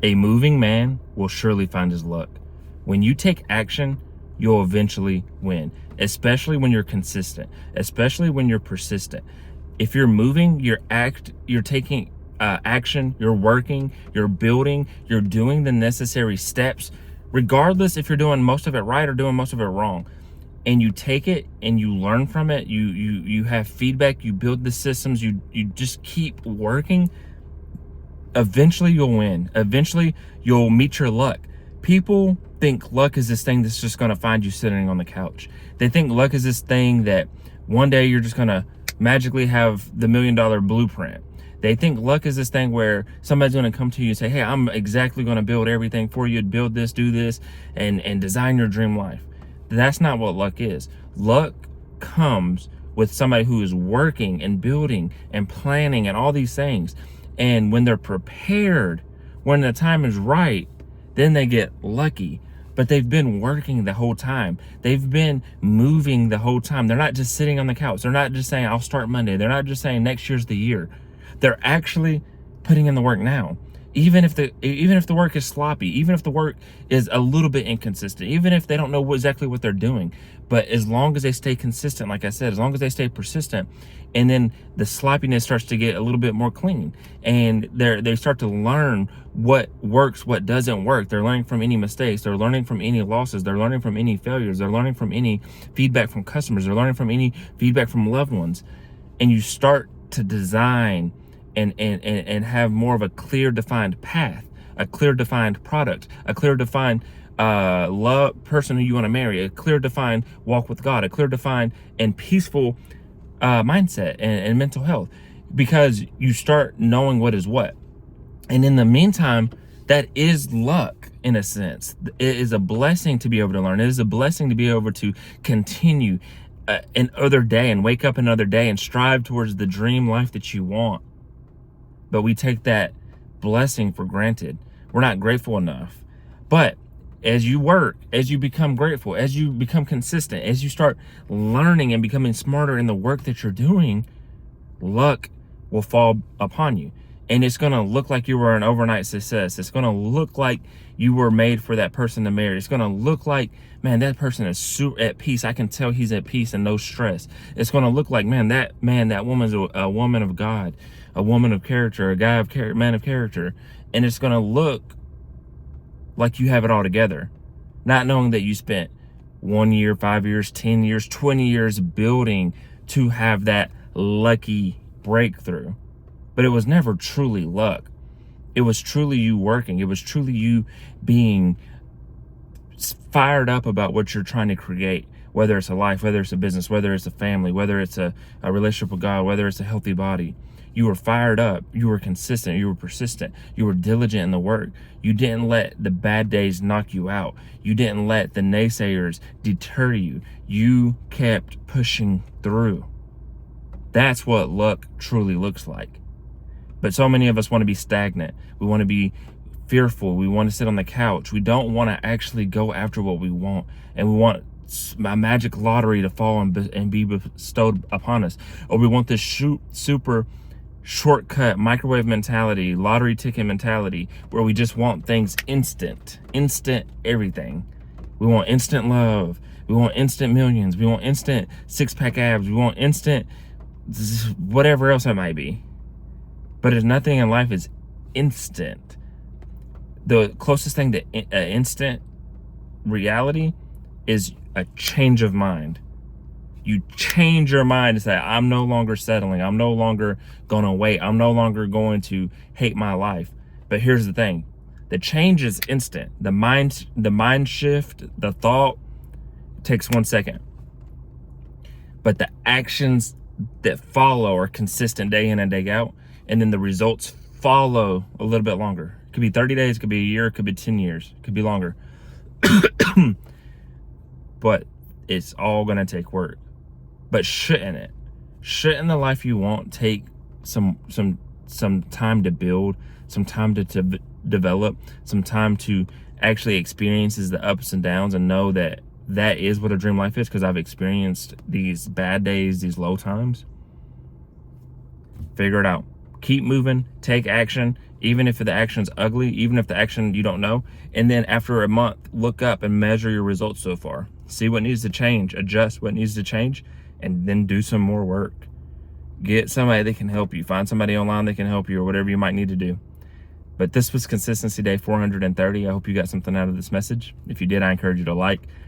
A moving man will surely find his luck. When you take action, you'll eventually win, especially when you're consistent, especially when you're persistent. If you're moving, you're taking action, you're working, you're building, you're doing the necessary steps, regardless if you're doing most of it right or doing most of it wrong. And you take it and you learn from it. You have feedback, you build the systems, you just keep working. Eventually you'll win. Eventually you'll meet your luck. People think luck is this thing that's just going to find you sitting on the couch. They think luck is this thing that one day you're just going to magically have the $1 million blueprint. They think luck is this thing where somebody's going to come to you and say, hey, I'm exactly going to build everything for you, build this, do this, and design your dream life. That's not what luck is. Luck comes with somebody who is working and building and planning and all these things. And when they're prepared, when the time is right, then they get lucky. But they've been working the whole time. They've been moving the whole time. They're not just sitting on the couch. They're not just saying, I'll start Monday. They're not just saying next year's the year. They're actually putting in the work now. Even if the work is sloppy, even if the work is a little bit inconsistent, even if they don't know exactly what they're doing, but as long as they stay consistent, like I said, as long as they stay persistent, and then the sloppiness starts to get a little bit more clean, and they start to learn what works, what doesn't work. They're learning from any mistakes. They're learning from any losses. They're learning from any failures. They're learning from any feedback from customers. They're learning from any feedback from loved ones, and you start to design and have more of a clear defined path, a clear defined product, a clear defined love person who you want to marry, a clear defined walk with God, a clear defined and peaceful mindset and mental health, because you start knowing what is what. And in the meantime, that is luck in a sense. It is a blessing to be able to learn. It is a blessing to be able to continue another day and wake up another day and strive towards the dream life that you want. But we take that blessing for granted. We're not grateful enough. But as you work, as you become grateful, as you become consistent, as you start learning and becoming smarter in the work that you're doing, luck will fall upon you. And it's going to look like you were an overnight success. It's going to look like you were made for that person to marry. It's going to look like, man, that person is super at peace. I can tell he's at peace and no stress. It's going to look like, that woman's a woman of God, a woman of character, a guy of character, man of character. And it's going to look like you have it all together, not knowing that you spent 1 year, 5 years, 10 years, 20 years building to have that lucky breakthrough. But it was never truly luck. It was truly you working. It was truly you being fired up about what you're trying to create, whether it's a life, whether it's a business, whether it's a family, whether it's a relationship with God, whether it's a healthy body. You were fired up. You were consistent. You were persistent. You were diligent in the work. You didn't let the bad days knock you out. You didn't let the naysayers deter you. You kept pushing through. That's what luck truly looks like. But so many of us want to be stagnant. We want to be fearful. We want to sit on the couch. We don't want to actually go after what we want. And we want a magic lottery to fall and be bestowed upon us. Or we want this super shortcut microwave mentality, lottery ticket mentality, where we just want things instant everything. We want instant love. We want instant millions. We want instant six-pack abs. We want instant whatever else it might be. But if nothing in life is instant, the closest thing to instant reality is a change of mind. You change your mind and say, I'm no longer settling. I'm no longer going to wait. I'm no longer going to hate my life. But here's the thing. The change is instant. The mind shift, the thought takes 1 second. But the actions that follow are consistent day in and day out. And then the results follow a little bit longer. It could be 30 days, it could be a year, it could be 10 years, it could be longer. But it's all going to take work. But shouldn't it? Shouldn't the life you want take some time to build, some time to develop, some time to actually experience the ups and downs and know that that is what a dream life is? Because I've experienced these bad days, these low times. Figure it out. Keep moving, take action, even if the action's ugly, even if the action you don't know. And then after a month, look up and measure your results so far. See what needs to change, adjust what needs to change, and then do some more work. Get somebody that can help you. Find somebody online that can help you, or whatever you might need to do. But this was Consistency Day 430. I hope you got something out of this message. If you did, I encourage you to like,